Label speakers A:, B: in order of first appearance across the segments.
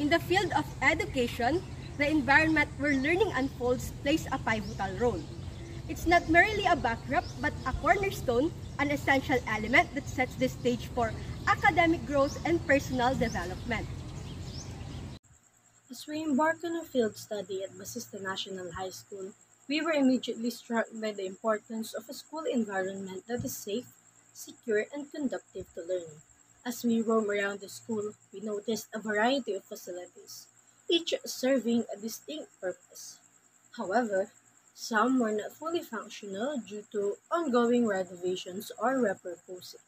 A: In the field of education, the environment where learning unfolds plays a pivotal role. It's not merely a backdrop, but a cornerstone, an essential element that sets the stage for academic growth and personal development.
B: As we embarked on a field study at Basista National High School, we were immediately struck by the importance of a school environment that is safe, secure, and conducive to learning. As we roam around the school, we noticed a variety of facilities, each serving a distinct purpose. However, some were not fully functional due to ongoing renovations or repurposing.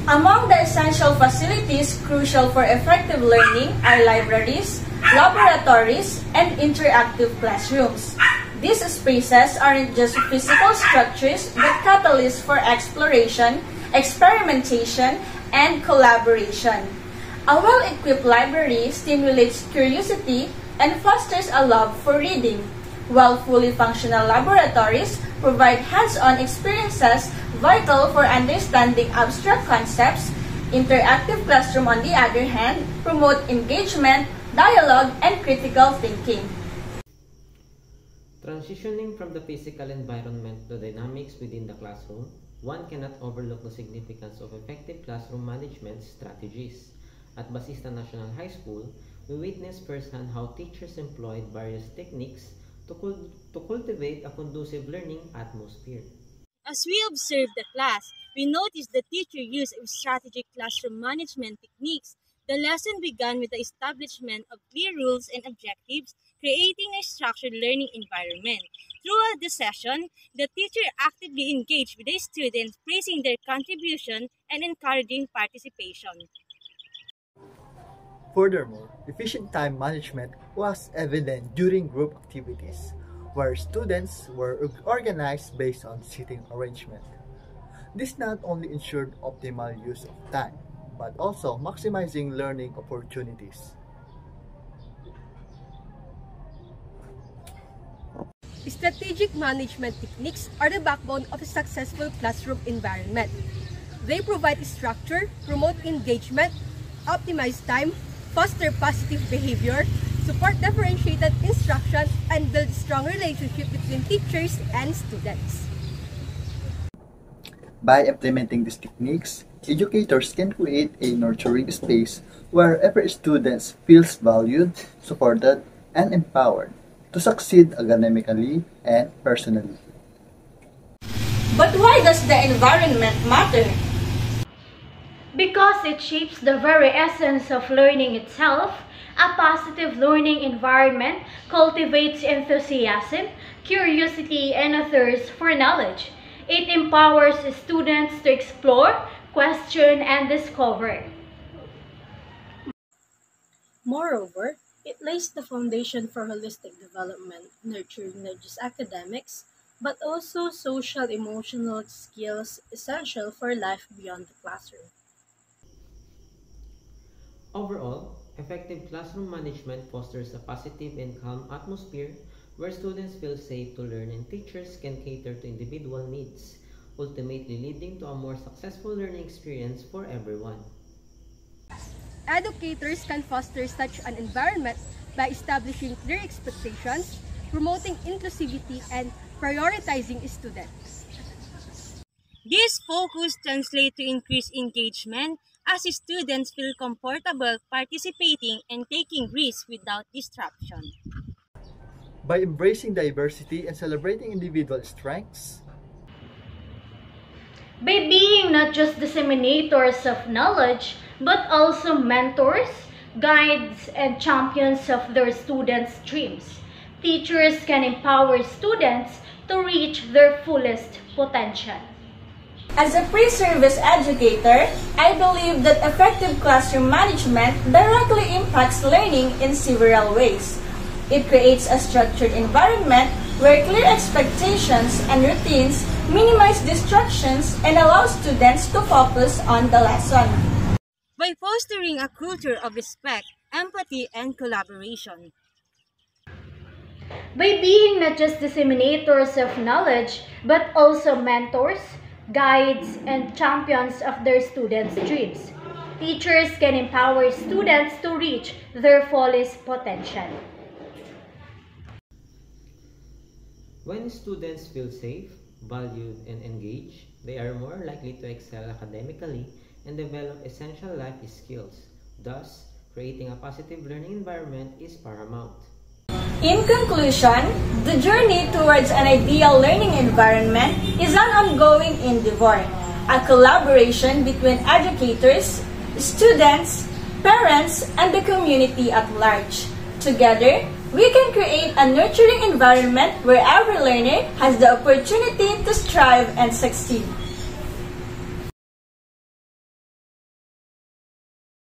C: Among the essential facilities crucial for effective learning are libraries, laboratories, and interactive classrooms. These spaces aren't just physical structures but catalysts for exploration, experimentation, and collaboration. A well-equipped library stimulates curiosity and fosters a love for reading, while fully functional laboratories provide hands-on experiences vital for understanding abstract concepts. Interactive classroom, on the other hand, promote engagement, dialogue, and critical thinking.
D: Transitioning from the physical environment to dynamics within the classroom, one cannot overlook the significance of effective classroom management strategies. At Basista National High School, we witnessed firsthand how teachers employed various techniques to cultivate a conducive learning atmosphere.
B: As we observed the class, we noticed the teacher used strategic classroom management techniques. The lesson began with the establishment of clear rules and objectives, creating a structured learning environment. Throughout the session, the teacher actively engaged with the students, praising their contribution and encouraging participation.
E: Furthermore, efficient time management was evident during group activities, where students were organized based on seating arrangement. This not only ensured optimal use of time, but also maximizing learning opportunities.
A: Strategic management techniques are the backbone of a successful classroom environment. They provide structure, promote engagement, optimize time, foster positive behavior, support differentiated instruction, and build strong relationship between teachers and students.
E: By implementing these techniques, educators can create a nurturing space where every student feels valued, supported, and empowered to succeed academically and personally.
C: But why does the environment matter?
F: Because it shapes the very essence of learning itself. A positive learning environment cultivates enthusiasm, curiosity, and a thirst for knowledge. It empowers students to explore, question, and discover.
B: Moreover, it lays the foundation for holistic development, nurturing not just academics, but also social emotional skills essential for life beyond the classroom.
D: Overall, effective classroom management fosters a positive and calm atmosphere where students feel safe to learn and teachers can cater to individual needs, ultimately leading to a more successful learning experience for everyone.
A: Educators can foster such an environment by establishing clear expectations, promoting inclusivity, and prioritizing students.
B: This focus translates to increased engagement as students feel comfortable participating and taking risks without disruption.
E: By embracing diversity and celebrating individual strengths,
F: By being not just disseminators of knowledge, but also mentors, guides, and champions of their students' dreams, teachers can empower students to reach their fullest potential.
C: As a pre-service educator, I believe that effective classroom management directly impacts learning in several ways. It creates a structured environment where clear expectations and routines minimize distractions and allow students to focus on the lesson.
B: By fostering a culture of respect, empathy, and collaboration.
F: By being not just disseminators of knowledge, but also mentors, guides, and champions of their students' dreams, teachers can empower students to reach their fullest potential.
D: When students feel safe, valued, and engaged, they are more likely to excel academically and develop essential life skills. Thus, creating a positive learning environment is paramount.
C: In conclusion, the journey towards an ideal learning environment is an ongoing endeavor, a collaboration between educators, students, parents, and the community at large. Together, we can create a nurturing environment where every learner has the opportunity to strive and succeed.